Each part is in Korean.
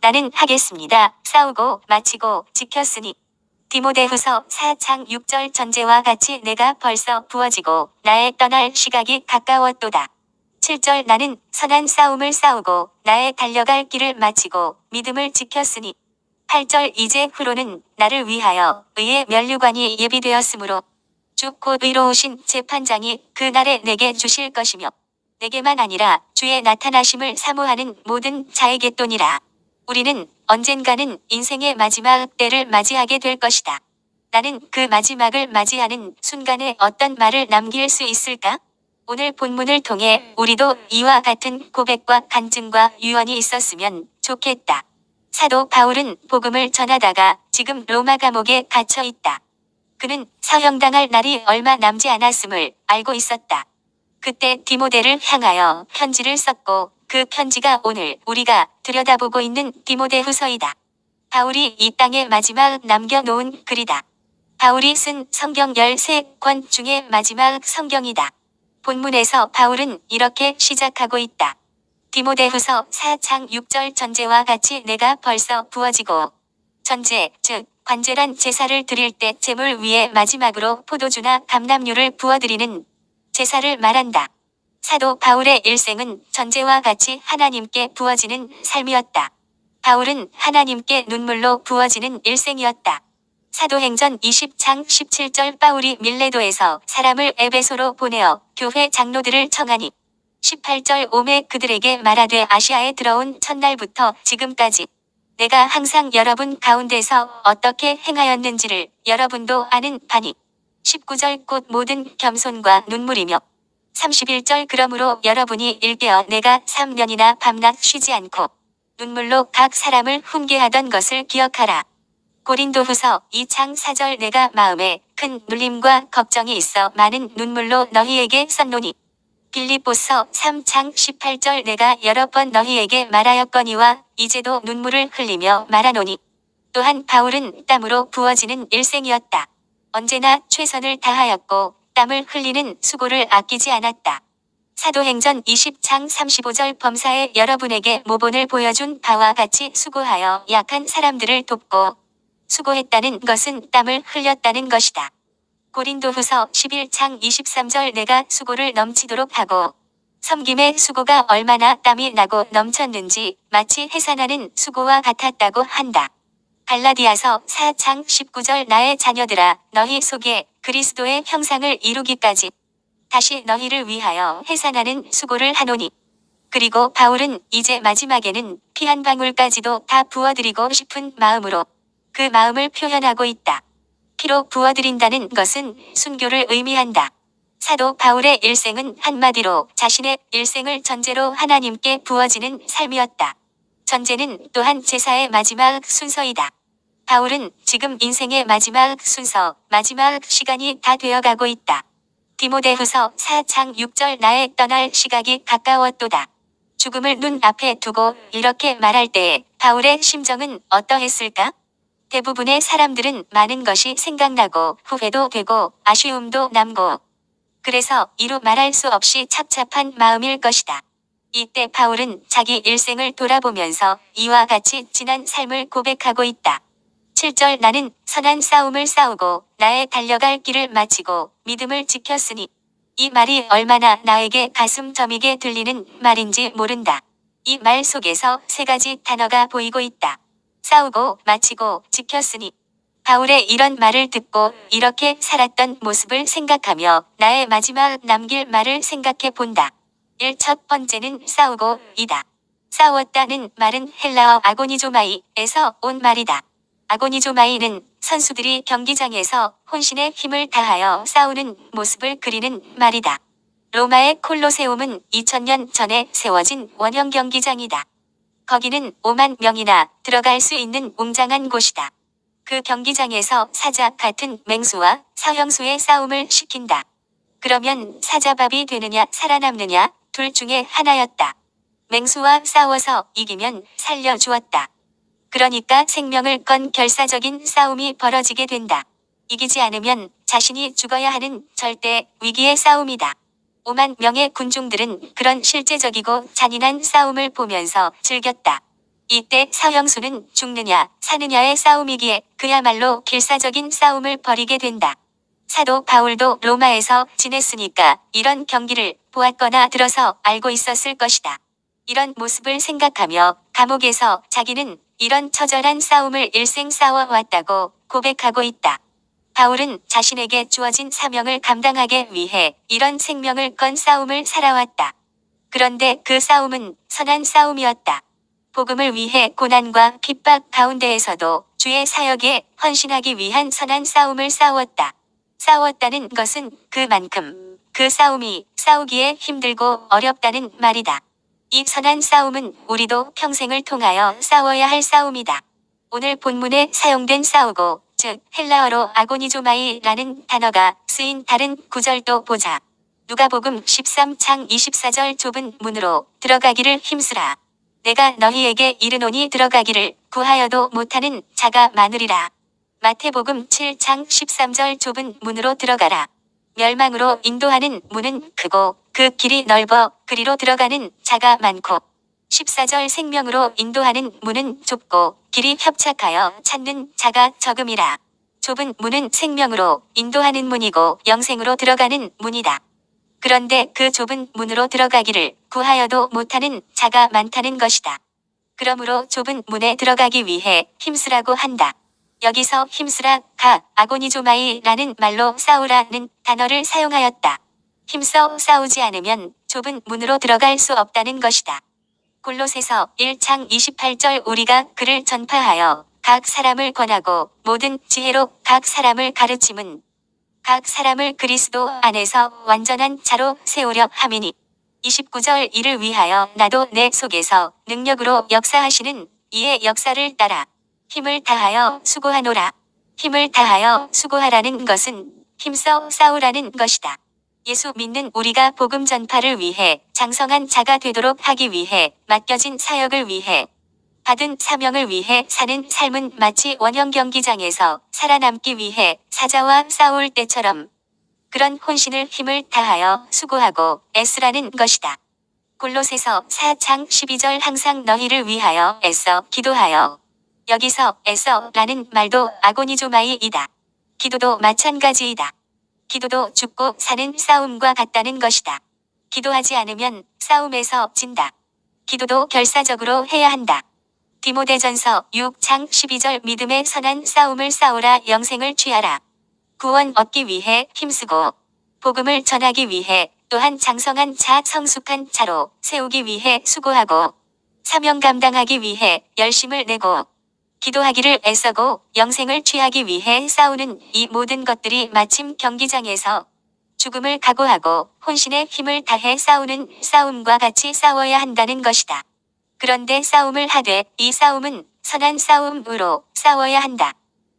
나는 하겠습니다. 싸우고 마치고 지켰으니. 디모데후서 4장 6절 전제와 같이 내가 벌써 부어지고 나의 떠날 시각이 가까웠도다. 7절 나는 선한 싸움을 싸우고 나의 달려갈 길을 마치고 믿음을 지켰으니. 8절 이제 후로는 나를 위하여 의의 면류관이 예비되었으므로 주 곧 의로우신 재판장이 그 날에 내게 주실 것이며 내게만 아니라 주의 나타나심을 사모하는 모든 자에게또니라. 우리는 언젠가는 인생의 마지막 때를 맞이하게 될 것이다. 나는 그 마지막을 맞이하는 순간에 어떤 말을 남길 수 있을까? 오늘 본문을 통해 우리도 이와 같은 고백과 간증과 유언이 있었으면 좋겠다. 사도 바울은 복음을 전하다가 지금 로마 감옥에 갇혀 있다. 그는 사형당할 날이 얼마 남지 않았음을 알고 있었다. 그때 디모데를 향하여 편지를 썼고 그 편지가 오늘 우리가 들여다보고 있는 디모데후서이다. 바울이 이 땅에 마지막 남겨놓은 글이다. 바울이 쓴 성경 13권 중에 마지막 성경이다. 본문에서 바울은 이렇게 시작하고 있다. 디모데후서 4장 6절 전제와 같이 내가 벌써 부어지고. 전제, 즉 관제란 제사를 드릴 때 제물 위에 마지막으로 포도주나 감람류를 부어드리는 제사를 말한다. 사도 바울의 일생은 전제와 같이 하나님께 부어지는 삶이었다. 바울은 하나님께 눈물로 부어지는 일생이었다. 사도행전 20장 17절 바울이 밀레도에서 사람을 에베소로 보내어 교회 장로들을 청하니 18절 오매 그들에게 말하되 아시아에 들어온 첫날부터 지금까지 내가 항상 여러분 가운데서 어떻게 행하였는지를 여러분도 아는 바니 19절 곧 모든 겸손과 눈물이며 31절 그러므로 여러분이 일깨어 내가 3년이나 밤낮 쉬지 않고 눈물로 각 사람을 훈계하던 것을 기억하라. 고린도후서 2장 4절 내가 마음에 큰 눌림과 걱정이 있어 많은 눈물로 너희에게 썼노니. 빌립보서 3장 18절 내가 여러 번 너희에게 말하였거니와 이제도 눈물을 흘리며 말하노니. 또한 바울은 땀으로 부어지는 일생이었다. 언제나 최선을 다하였고 땀을 흘리는 수고를 아끼지 않았다. 사도행전 20장 35절 범사에 여러분에게 모본을 보여준 바와 같이 수고하여 약한 사람들을 돕고 수고했다는 것은 땀을 흘렸다는 것이다. 고린도후서 11장 23절 내가 수고를 넘치도록 하고 섬김의 수고가 얼마나 땀이 나고 넘쳤는지 마치 해산하는 수고와 같았다고 한다. 갈라디아서 4장 19절 나의 자녀들아 너희 속에 그리스도의 형상을 이루기까지 다시 너희를 위하여 해산하는 수고를 하노니. 그리고 바울은 이제 마지막에는 피 한 방울까지도 다 부어드리고 싶은 마음으로 그 마음을 표현하고 있다. 피로 부어드린다는 것은 순교를 의미한다. 사도 바울의 일생은 한마디로 자신의 일생을 전제로 하나님께 부어지는 삶이었다. 전제는 또한 제사의 마지막 순서이다. 바울은 지금 인생의 마지막 순서, 마지막 시간이 다 되어가고 있다. 디모데후서 4장 6절 나의 떠날 시각이 가까웠도다. 죽음을 눈앞에 두고 이렇게 말할 때에 바울의 심정은 어떠했을까? 대부분의 사람들은 많은 것이 생각나고 후회도 되고 아쉬움도 남고 그래서 이루 말할 수 없이 착잡한 마음일 것이다. 이때 바울은 자기 일생을 돌아보면서 이와 같이 지난 삶을 고백하고 있다. 7절 나는 선한 싸움을 싸우고 나의 달려갈 길을 마치고 믿음을 지켰으니. 이 말이 얼마나 나에게 가슴 저미게 들리는 말인지 모른다. 이 말 속에서 세 가지 단어가 보이고 있다. 싸우고 마치고 지켰으니. 바울의 이런 말을 듣고 이렇게 살았던 모습을 생각하며 나의 마지막 남길 말을 생각해 본다. 첫 번째는 싸우고 이다. 싸웠다는 말은 헬라어 아고니조마이에서 온 말이다. 아고니조마이는 선수들이 경기장에서 혼신의 힘을 다하여 싸우는 모습을 그리는 말이다. 로마의 콜로세움은 2000년 전에 세워진 원형 경기장이다. 거기는 5만 명이나 들어갈 수 있는 웅장한 곳이다. 그 경기장에서 사자 같은 맹수와 사형수의 싸움을 시킨다. 그러면 사자밥이 되느냐 살아남느냐 둘 중에 하나였다. 맹수와 싸워서 이기면 살려주었다. 그러니까 생명을 건 결사적인 싸움이 벌어지게 된다. 이기지 않으면 자신이 죽어야 하는 절대 위기의 싸움이다. 5만 명의 군중들은 그런 실제적이고 잔인한 싸움을 보면서 즐겼다. 이때 서영수는 죽느냐 사느냐의 싸움이기에 그야말로 필사적인 싸움을 벌이게 된다. 사도 바울도 로마에서 지냈으니까 이런 경기를 보았거나 들어서 알고 있었을 것이다. 이런 모습을 생각하며 감옥에서 자기는 이런 처절한 싸움을 일생 싸워왔다고 고백하고 있다. 바울은 자신에게 주어진 사명을 감당하기 위해 이런 생명을 건 싸움을 살아왔다. 그런데 그 싸움은 선한 싸움이었다. 복음을 위해 고난과 핍박 가운데에서도 주의 사역에 헌신하기 위한 선한 싸움을 싸웠다. 싸웠다는 것은 그만큼 그 싸움이 싸우기에 힘들고 어렵다는 말이다. 이 선한 싸움은 우리도 평생을 통하여 싸워야 할 싸움이다. 오늘 본문에 사용된 싸우고, 즉 헬라어로 아고니조마이라는 단어가 쓰인 다른 구절도 보자. 누가복음 13장 24절 좁은 문으로 들어가기를 힘쓰라. 내가 너희에게 이르노니 들어가기를 구하여도 못하는 자가 많으리라. 마태복음 7장 13절 좁은 문으로 들어가라. 멸망으로 인도하는 문은 크고 그 길이 넓어 그리로 들어가는 자가 많고 14절 생명으로 인도하는 문은 좁고 길이 협착하여 찾는 자가 적음이라. 좁은 문은 생명으로 인도하는 문이고 영생으로 들어가는 문이다. 그런데 그 좁은 문으로 들어가기를 구하여도 못하는 자가 많다는 것이다. 그러므로 좁은 문에 들어가기 위해 힘쓰라고 한다. 여기서 힘쓰라, 아고니조마이라는 말로 싸우라는 단어를 사용하였다. 힘써 싸우지 않으면 좁은 문으로 들어갈 수 없다는 것이다. 골로새서 1장 28절 우리가 그를 전파하여 각 사람을 권하고 모든 지혜로 각 사람을 가르침은 각 사람을 그리스도 안에서 완전한 자로 세우려 함이니. 29절 이를 위하여 나도 내 속에서 능력으로 역사하시는 이의 역사를 따라 힘을 다하여 수고하노라. 힘을 다하여 수고하라는 것은 힘써 싸우라는 것이다. 예수 믿는 우리가 복음 전파를 위해 장성한 자가 되도록 하기 위해 맡겨진 사역을 위해 받은 사명을 위해 사는 삶은 마치 원형 경기장에서 살아남기 위해 사자와 싸울 때처럼 그런 혼신을 힘을 다하여 수고하고 애쓰라는 것이다. 골로새서 4장 12절 항상 너희를 위하여 애써 기도하여. 여기서 애써라는 말도 아고니조마이이다. 기도도 마찬가지이다. 기도도 죽고 사는 싸움과 같다는 것이다. 기도하지 않으면 싸움에서 진다. 기도도 결사적으로 해야 한다. 디모데전서 6장 12절 믿음의 선한 싸움을 싸우라 영생을 취하라. 구원 얻기 위해 힘쓰고 복음을 전하기 위해 또한 장성한 자 성숙한 자로 세우기 위해 수고하고 사명 감당하기 위해 열심을 내고 기도하기를 애써고 영생을 취하기 위해 싸우는 이 모든 것들이 마침 경기장에서 죽음을 각오하고 혼신의 힘을 다해 싸우는 싸움과 같이 싸워야 한다는 것이다. 그런데 싸움을 하되 이 싸움은 선한 싸움으로 싸워야 한다.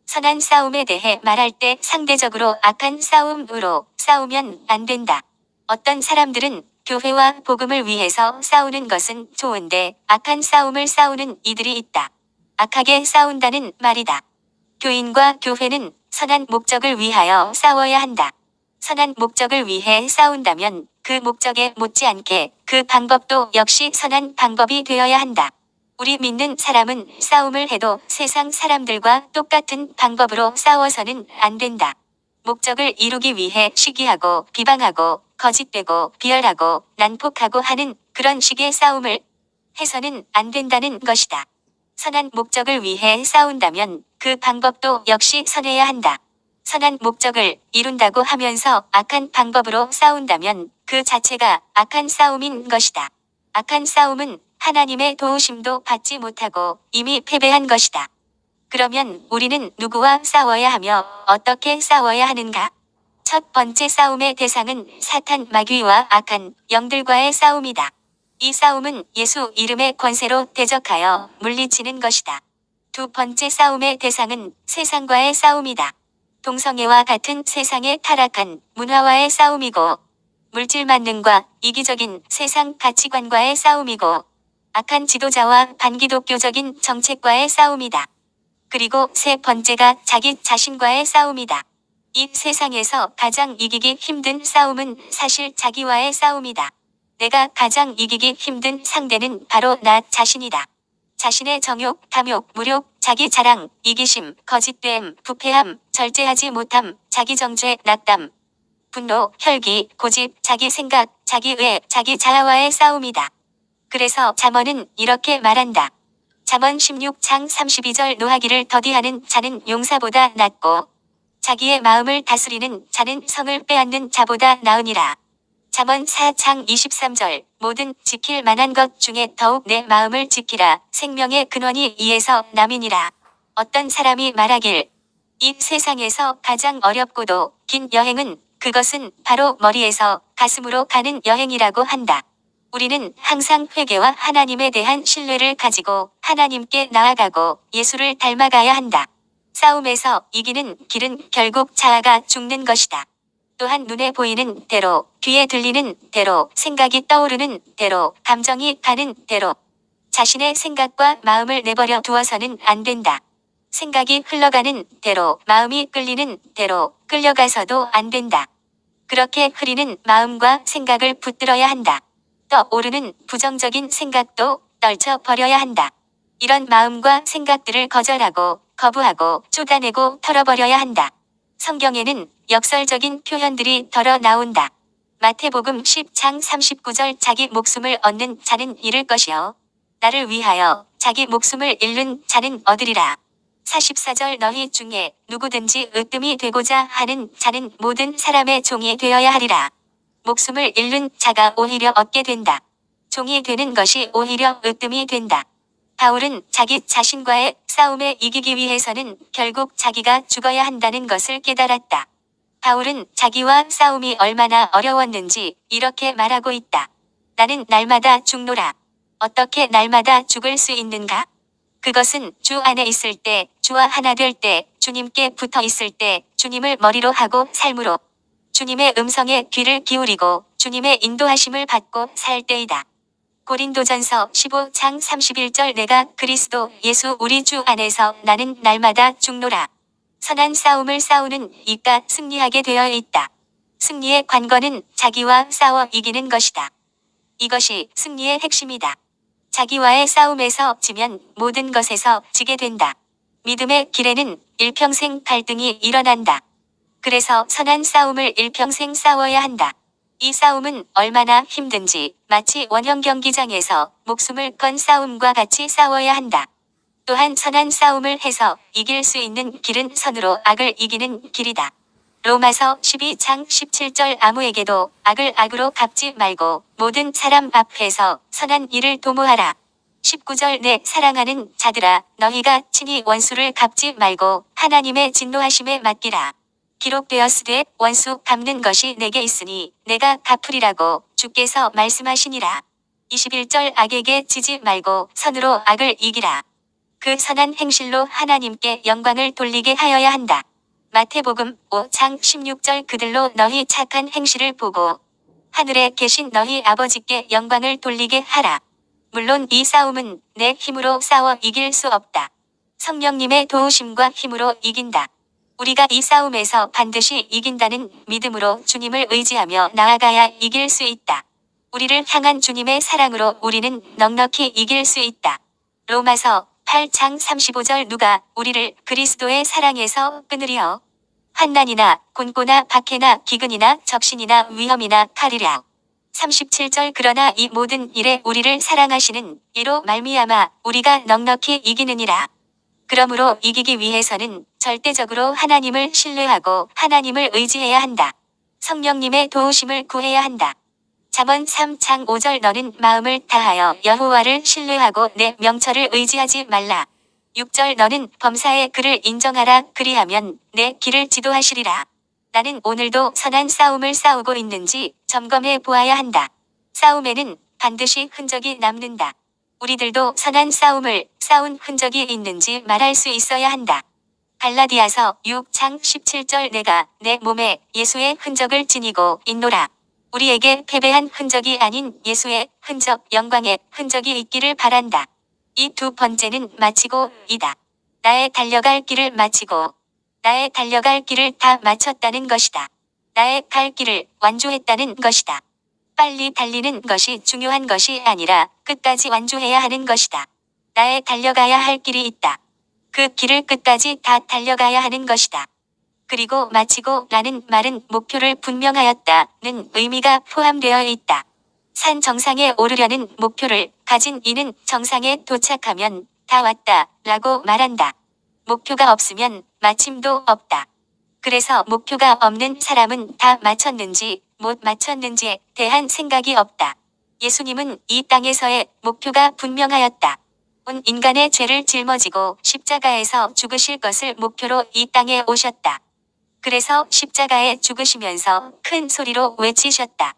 선한 싸움에 대해 말할 때 상대적으로 악한 싸움으로 싸우면 안 된다. 어떤 사람들은 교회와 복음을 위해서 싸우는 것은 좋은데 악한 싸움을 싸우는 이들이 있다. 악하게 싸운다는 말이다. 교인과 교회는 선한 목적을 위하여 싸워야 한다. 선한 목적을 위해 싸운다면 그 목적에 못지않게 그 방법도 역시 선한 방법이 되어야 한다. 우리 믿는 사람은 싸움을 해도 세상 사람들과 똑같은 방법으로 싸워서는 안 된다. 목적을 이루기 위해 시기하고 비방하고 거짓되고 비열하고 난폭하고 하는 그런 식의 싸움을 해서는 안 된다는 것이다. 선한 목적을 위해 싸운다면 그 방법도 역시 선해야 한다. 선한 목적을 이룬다고 하면서 악한 방법으로 싸운다면 그 자체가 악한 싸움인 것이다. 악한 싸움은 하나님의 도우심도 받지 못하고 이미 패배한 것이다. 그러면 우리는 누구와 싸워야 하며 어떻게 싸워야 하는가? 첫 번째 싸움의 대상은 사탄 마귀와 악한 영들과의 싸움이다. 이 싸움은 예수 이름의 권세로 대적하여 물리치는 것이다. 두 번째 싸움의 대상은 세상과의 싸움이다. 동성애와 같은 세상의 타락한 문화와의 싸움이고 물질 만능과 이기적인 세상 가치관과의 싸움이고 악한 지도자와 반기독교적인 정책과의 싸움이다. 그리고 세 번째가 자기 자신과의 싸움이다. 이 세상에서 가장 이기기 힘든 싸움은 사실 자기와의 싸움이다. 내가 가장 이기기 힘든 상대는 바로 나 자신이다. 자신의 정욕, 탐욕, 무욕, 자기 자랑, 이기심, 거짓됨, 부패함, 절제하지 못함, 자기 정죄, 낙담, 분노, 혈기, 고집, 자기 생각, 자기 의, 자기 자아와의 싸움이다. 그래서 잠언은 이렇게 말한다. 잠언 16장 32절 노하기를 더디하는 자는 용사보다 낫고 자기의 마음을 다스리는 자는 성을 빼앗는 자보다 나으니라. 잠언 4장 23절 모든 지킬 만한 것 중에 더욱 내 마음을 지키라. 생명의 근원이 이에서 남이니라. 어떤 사람이 말하길 이 세상에서 가장 어렵고도 긴 여행은 그것은 바로 머리에서 가슴으로 가는 여행이라고 한다. 우리는 항상 회개와 하나님에 대한 신뢰를 가지고 하나님께 나아가고 예수를 닮아가야 한다. 싸움에서 이기는 길은 결국 자아가 죽는 것이다. 또한 눈에 보이는 대로, 귀에 들리는 대로, 생각이 떠오르는 대로, 감정이 가는 대로 자신의 생각과 마음을 내버려 두어서는 안 된다. 생각이 흘러가는 대로, 마음이 끌리는 대로 끌려가서도 안 된다. 그렇게 흐리는 마음과 생각을 붙들어야 한다. 떠오르는 부정적인 생각도 떨쳐버려야 한다. 이런 마음과 생각들을 거절하고 거부하고 쏟아내고 털어버려야 한다. 성경에는 역설적인 표현들이 덜어 나온다. 마태복음 10장 39절 자기 목숨을 얻는 자는 잃을 것이요 나를 위하여 자기 목숨을 잃는 자는 얻으리라. 44절 너희 중에 누구든지 으뜸이 되고자 하는 자는 모든 사람의 종이 되어야 하리라. 목숨을 잃는 자가 오히려 얻게 된다. 종이 되는 것이 오히려 으뜸이 된다. 바울은 자기 자신과의 싸움에 이기기 위해서는 결국 자기가 죽어야 한다는 것을 깨달았다. 바울은 자기와 싸움이 얼마나 어려웠는지 이렇게 말하고 있다. 나는 날마다 죽노라. 어떻게 날마다 죽을 수 있는가? 그것은 주 안에 있을 때, 주와 하나 될 때, 주님께 붙어 있을 때, 주님을 머리로 하고 삶으로 주님의 음성에 귀를 기울이고 주님의 인도하심을 받고 살 때이다. 고린도전서 15장 31절 내가 그리스도 예수 우리 주 안에서 나는 날마다 죽노라. 선한 싸움을 싸우는 이가 승리하게 되어 있다. 승리의 관건은 자기와 싸워 이기는 것이다. 이것이 승리의 핵심이다. 자기와의 싸움에서 지면 모든 것에서 지게 된다. 믿음의 길에는 일평생 갈등이 일어난다. 그래서 선한 싸움을 일평생 싸워야 한다. 이 싸움은 얼마나 힘든지 마치 원형 경기장에서 목숨을 건 싸움과 같이 싸워야 한다. 또한 선한 싸움을 해서 이길 수 있는 길은 선으로 악을 이기는 길이다. 로마서 12장 17절 아무에게도 악을 악으로 갚지 말고 모든 사람 앞에서 선한 일을 도모하라. 19절 내 사랑하는 자들아 너희가 친히 원수를 갚지 말고 하나님의 진노하심에 맡기라. 기록되었으되 원수 갚는 것이 내게 있으니 내가 갚으리라고 주께서 말씀하시니라. 21절 악에게 지지 말고 선으로 악을 이기라. 그 선한 행실로 하나님께 영광을 돌리게 하여야 한다. 마태복음 5장 16절 그들로 너희 착한 행실을 보고 하늘에 계신 너희 아버지께 영광을 돌리게 하라. 물론 이 싸움은 내 힘으로 싸워 이길 수 없다. 성령님의 도우심과 힘으로 이긴다. 우리가 이 싸움에서 반드시 이긴다는 믿음으로 주님을 의지하며 나아가야 이길 수 있다. 우리를 향한 주님의 사랑으로 우리는 넉넉히 이길 수 있다. 로마서 8장 35절 누가 우리를 그리스도의 사랑에서 끊으리요? 환난이나 곤고나 박해나 기근이나 적신이나 위험이나 칼이랴. 37절 그러나 이 모든 일에 우리를 사랑하시는 이로 말미암아 우리가 넉넉히 이기느니라. 그러므로 이기기 위해서는 절대적으로 하나님을 신뢰하고 하나님을 의지해야 한다. 성령님의 도우심을 구해야 한다. 잠언 3장 5절 너는 마음을 다하여 여호와를 신뢰하고 내 명철을 의지하지 말라. 6절 너는 범사의 그를 인정하라 그리하면 내 길을 지도하시리라. 나는 오늘도 선한 싸움을 싸우고 있는지 점검해 보아야 한다. 싸움에는 반드시 흔적이 남는다. 우리들도 선한 싸움을 싸운 흔적이 있는지 말할 수 있어야 한다. 갈라디아서 6장 17절 내가 내 몸에 예수의 흔적을 지니고 있노라. 우리에게 패배한 흔적이 아닌 예수의 흔적, 영광의 흔적이 있기를 바란다. 이 두 번째는 마치고 이다. 나의 달려갈 길을 마치고 나의 달려갈 길을 다 마쳤다는 것이다. 나의 갈 길을 완주했다는 것이다. 빨리 달리는 것이 중요한 것이 아니라 끝까지 완주해야 하는 것이다. 나의 달려가야 할 길이 있다. 그 길을 끝까지 다 달려가야 하는 것이다. 그리고 마치고 라는 말은 목표를 분명하였다는 의미가 포함되어 있다. 산 정상에 오르려는 목표를 가진 이는 정상에 도착하면 다 왔다 라고 말한다. 목표가 없으면 마침도 없다. 그래서 목표가 없는 사람은 다 마쳤는지 못 마쳤는지에 대한 생각이 없다. 예수님은 이 땅에서의 목표가 분명하였다. 온 인간의 죄를 짊어지고 십자가에서 죽으실 것을 목표로 이 땅에 오셨다. 그래서 십자가에 죽으시면서 큰 소리로 외치셨다.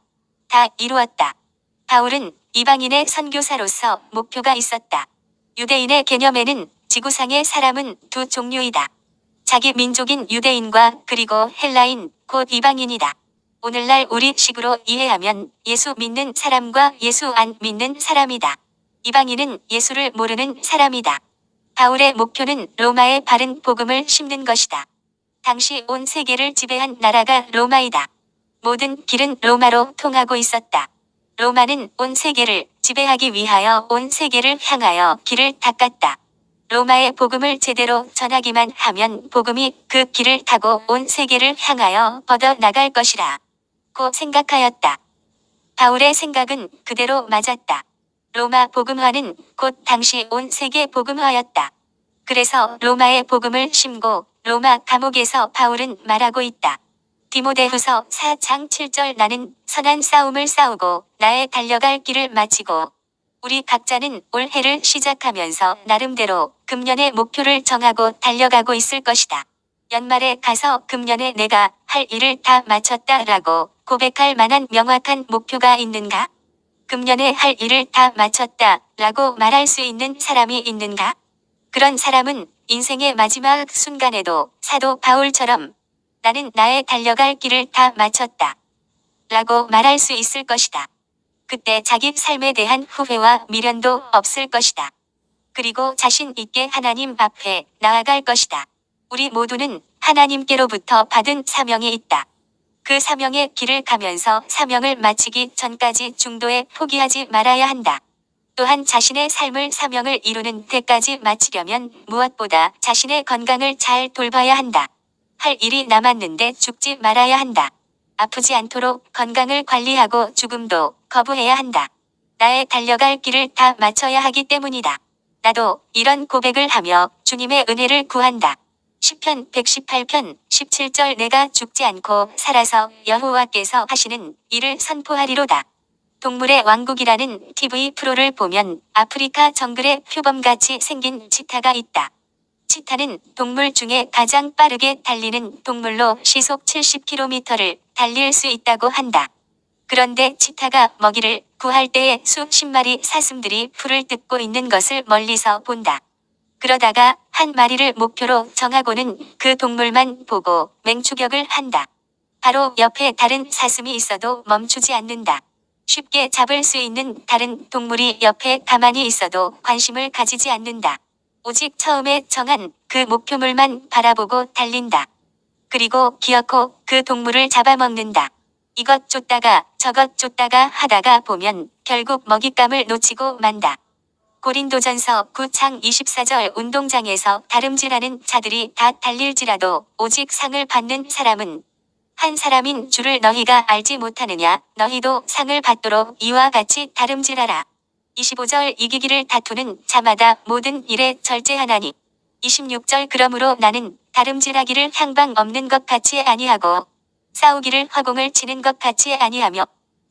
다 이루었다. 바울은 이방인의 선교사로서 목표가 있었다. 유대인의 개념에는 지구상의 사람은 두 종류이다. 자기 민족인 유대인과 그리고 헬라인, 곧 이방인이다. 오늘날 우리 식으로 이해하면 예수 믿는 사람과 예수 안 믿는 사람이다. 이방인은 예수를 모르는 사람이다. 바울의 목표는 로마에 바른 복음을 심는 것이다. 당시 온 세계를 지배한 나라가 로마이다. 모든 길은 로마로 통하고 있었다. 로마는 온 세계를 지배하기 위하여 온 세계를 향하여 길을 닦았다. 로마의 복음을 제대로 전하기만 하면 복음이 그 길을 타고 온 세계를 향하여 뻗어 나갈 것이라 고 생각하였다. 바울의 생각은 그대로 맞았다. 로마 복음화는 곧 당시 온 세계 복음화였다. 그래서 로마의 복음을 심고 로마 감옥에서 바울은 말하고 있다. 디모데후서 4장 7절 나는 선한 싸움을 싸우고 나의 달려갈 길을 마치고 우리 각자는 올해를 시작하면서 나름대로 금년의 목표를 정하고 달려가고 있을 것이다. 연말에 가서 금년에 내가 할 일을 다 마쳤다라고 고백할 만한 명확한 목표가 있는가? 금년에 할 일을 다 마쳤다라고 말할 수 있는 사람이 있는가? 그런 사람은 인생의 마지막 순간에도 사도 바울처럼 나는 나의 달려갈 길을 다 마쳤다 라고 말할 수 있을 것이다. 그때 자기 삶에 대한 후회와 미련도 없을 것이다. 그리고 자신 있게 하나님 앞에 나아갈 것이다. 우리 모두는 하나님께로부터 받은 사명이 있다. 그 사명의 길을 가면서 사명을 마치기 전까지 중도에 포기하지 말아야 한다. 또한 자신의 삶을 사명을 이루는 데까지 마치려면 무엇보다 자신의 건강을 잘 돌봐야 한다. 할 일이 남았는데 죽지 말아야 한다. 아프지 않도록 건강을 관리하고 죽음도 거부해야 한다. 나의 달려갈 길을 다 마쳐야 하기 때문이다. 나도 이런 고백을 하며 주님의 은혜를 구한다. 시편 118편 17절 내가 죽지 않고 살아서 여호와께서 하시는 일을 선포하리로다. 동물의 왕국이라는 TV 프로를 보면 아프리카 정글에 표범같이 생긴 치타가 있다. 치타는 동물 중에 가장 빠르게 달리는 동물로 시속 70km를 달릴 수 있다고 한다. 그런데 치타가 먹이를 구할 때에 수십 마리 사슴들이 풀을 뜯고 있는 것을 멀리서 본다. 그러다가 한 마리를 목표로 정하고는 그 동물만 보고 맹추격을 한다. 바로 옆에 다른 사슴이 있어도 멈추지 않는다. 쉽게 잡을 수 있는 다른 동물이 옆에 가만히 있어도 관심을 가지지 않는다. 오직 처음에 정한 그 목표물만 바라보고 달린다. 그리고 기어코 그 동물을 잡아먹는다. 이것 쫓다가 저것 쫓다가 하다가 보면 결국 먹잇감을 놓치고 만다. 고린도전서 9장 24절 운동장에서 다름질하는 자들이 다 달릴지라도 오직 상을 받는 사람은 한 사람인 줄을 너희가 알지 못하느냐. 너희도 상을 받도록 이와 같이 다름질하라. 25절 이기기를 다투는 자마다 모든 일에 절제하나니. 26절 그러므로 나는 다름질하기를 향방 없는 것 같이 아니하고 싸우기를 허공을 치는 것 같이 아니하며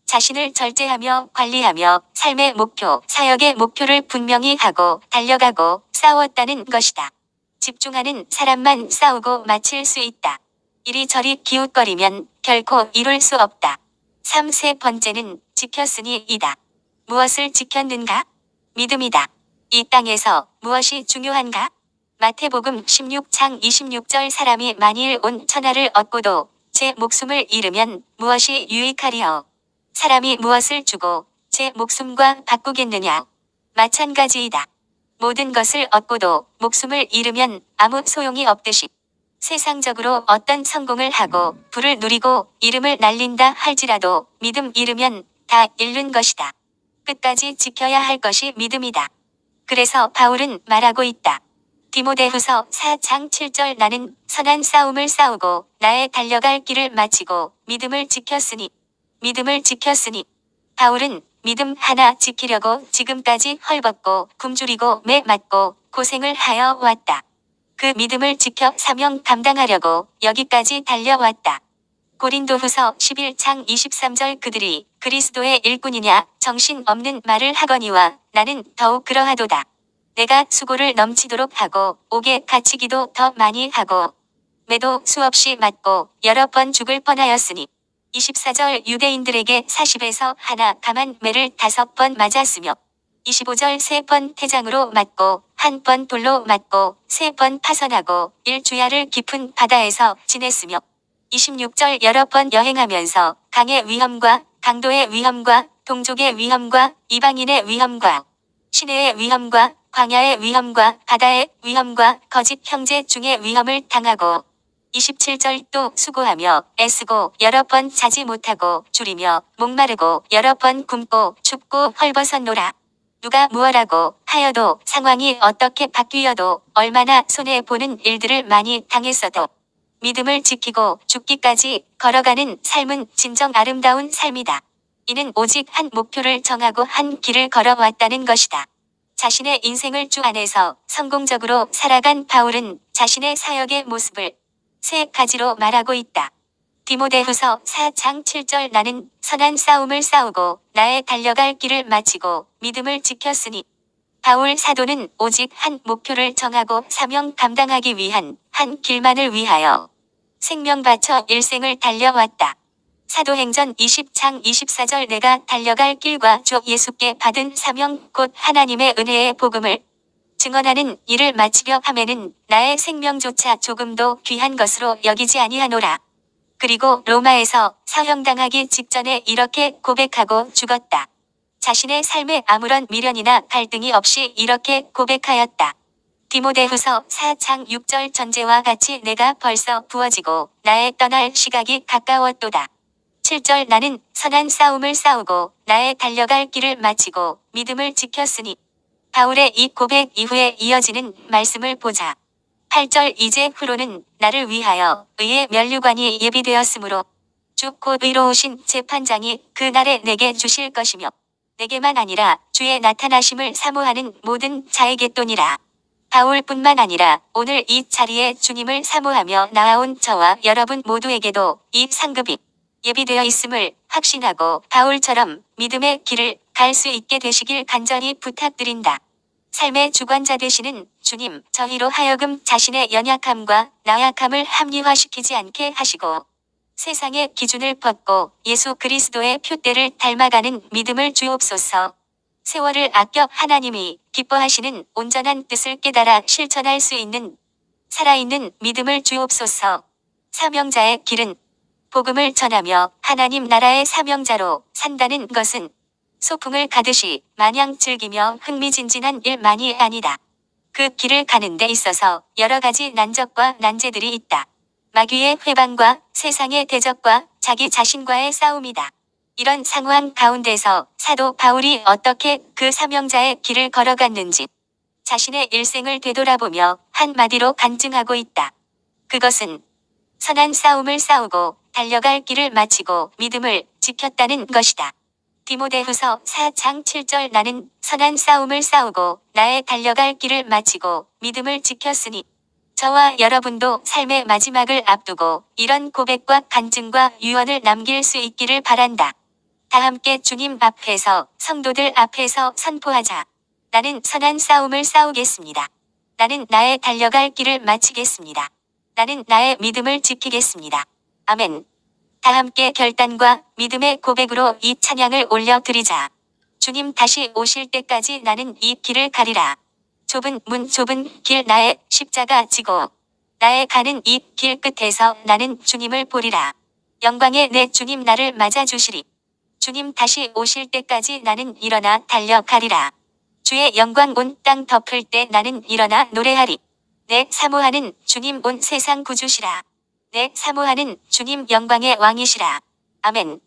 자신을 절제하며 관리하며 삶의 목표, 사역의 목표를 분명히 하고 달려가고 싸웠다는 것이다. 집중하는 사람만 싸우고 마칠 수 있다. 이리저리 기웃거리면 결코 이룰 수 없다. 3번째는 지켰으니 이다. 무엇을 지켰는가? 믿음이다. 이 땅에서 무엇이 중요한가? 마태복음 16장 26절 사람이 만일 온 천하를 얻고도 제 목숨을 잃으면 무엇이 유익하리요? 사람이 무엇을 주고 제 목숨과 바꾸겠느냐? 마찬가지이다. 모든 것을 얻고도 목숨을 잃으면 아무 소용이 없듯이 세상적으로 어떤 성공을 하고 부를 누리고 이름을 날린다 할지라도 믿음 잃으면 다 잃는 것이다. 끝까지 지켜야 할 것이 믿음이다. 그래서 바울은 말하고 있다. 디모데후서 4장 7절 나는 선한 싸움을 싸우고 나의 달려갈 길을 마치고 믿음을 지켰으니. 바울은 믿음 하나 지키려고 지금까지 헐벗고 굶주리고 매 맞고 고생을 하여 왔다. 그 믿음을 지켜 사명 감당하려고 여기까지 달려왔다. 고린도후서 11장 23절 그들이 그리스도의 일꾼이냐 정신 없는 말을 하거니와 나는 더욱 그러하도다. 내가 수고를 넘치도록 하고 옥에 갇히기도 더 많이 하고 매도 수없이 맞고 여러 번 죽을 뻔하였으니. 24절 유대인들에게 40에서 하나 감한 매를 5번 맞았으며 25절 3번 태장으로 맞고 1번 돌로 맞고 3번 파선하고 1주야를 깊은 바다에서 지냈으며 26절 여러 번 여행하면서 강의 위험과 강도의 위험과 동족의 위험과 이방인의 위험과 시내의 위험과 광야의 위험과 바다의 위험과 거짓 형제 중의 위험을 당하고 27절 또 수고하며 애쓰고 여러 번 자지 못하고 줄이며 목마르고 여러 번 굶고 춥고 헐벗었노라. 누가 무엇라고 하여도 상황이 어떻게 바뀌어도 얼마나 손해보는 일들을 많이 당했어도 믿음을 지키고 죽기까지 걸어가는 삶은 진정 아름다운 삶이다. 이는 오직 한 목표를 정하고 한 길을 걸어왔다는 것이다. 자신의 인생을 주 안에서 성공적으로 살아간 바울은 자신의 사역의 모습을 3가지로 말하고 있다. 디모데후서 4장 7절 나는 선한 싸움을 싸우고 나의 달려갈 길을 마치고 믿음을 지켰으니. 바울 사도는 오직 한 목표를 정하고 사명 감당하기 위한 한 길만을 위하여 생명 바쳐 일생을 달려왔다. 사도행전 20장 24절 내가 달려갈 길과 주 예수께 받은 사명 곧 하나님의 은혜의 복음을 증언하는 일을 마치려 하매는 나의 생명조차 조금도 귀한 것으로 여기지 아니하노라. 그리고 로마에서 사형당하기 직전에 이렇게 고백하고 죽었다. 자신의 삶에 아무런 미련이나 갈등이 없이 이렇게 고백하였다. 디모데후서 4장 6절 전제와 같이 내가 벌써 부어지고 나의 떠날 시각이 가까웠도다. 7절 나는 선한 싸움을 싸우고 나의 달려갈 길을 마치고 믿음을 지켰으니. 바울의 이 고백 이후에 이어지는 말씀을 보자. 8절 이제 후로는 나를 위하여 의의 면류관이 예비되었으므로 주 곧 의로우신 재판장이 그 날에 내게 주실 것이며 내게만 아니라 주의 나타나심을 사모하는 모든 자에게또니라. 바울뿐만 아니라 오늘 이 자리에 주님을 사모하며 나아온 저와 여러분 모두에게도 이 상급이 예비되어 있음을 확신하고 바울처럼 믿음의 길을 갈 수 있게 되시길 간절히 부탁드린다. 삶의 주관자 되시는 주님, 저희로 하여금 자신의 연약함과 나약함을 합리화시키지 않게 하시고 세상의 기준을 벗고 예수 그리스도의 표대를 닮아가는 믿음을 주옵소서. 세월을 아껴 하나님이 기뻐하시는 온전한 뜻을 깨달아 실천할 수 있는 살아있는 믿음을 주옵소서. 사명자의 길은 복음을 전하며 하나님 나라의 사명자로 산다는 것은 소풍을 가듯이 마냥 즐기며 흥미진진한 일만이 아니다. 그 길을 가는 데 있어서 여러 가지 난적과 난제들이 있다. 마귀의 회방과 세상의 대적과 자기 자신과의 싸움이다. 이런 상황 가운데서 사도 바울이 어떻게 그 사명자의 길을 걸어갔는지 자신의 일생을 되돌아보며 한마디로 간증하고 있다. 그것은 선한 싸움을 싸우고 달려갈 길을 마치고 믿음을 지켰다는 것이다. 디모데후서 4장 7절 나는 선한 싸움을 싸우고 나의 달려갈 길을 마치고 믿음을 지켰으니. 저와 여러분도 삶의 마지막을 앞두고 이런 고백과 간증과 유언을 남길 수 있기를 바란다. 다 함께 주님 앞에서 성도들 앞에서 선포하자. 나는 선한 싸움을 싸우겠습니다. 나는 나의 달려갈 길을 마치겠습니다. 나는 나의 믿음을 지키겠습니다. 아멘. 다 함께 결단과 믿음의 고백으로 이 찬양을 올려드리자. 주님 다시 오실 때까지 나는 이 길을 가리라. 좁은 길 나의 십자가 지고 나의 가는 이 길 끝에서 나는 주님을 보리라. 영광의 내 주님 나를 맞아주시리. 주님 다시 오실 때까지 나는 일어나 달려가리라. 주의 영광 온 땅 덮을 때 나는 일어나 노래하리. 내 사모하는 주님 온 세상 구주시라. 내 사모하는 주님 영광의 왕이시라. 아멘.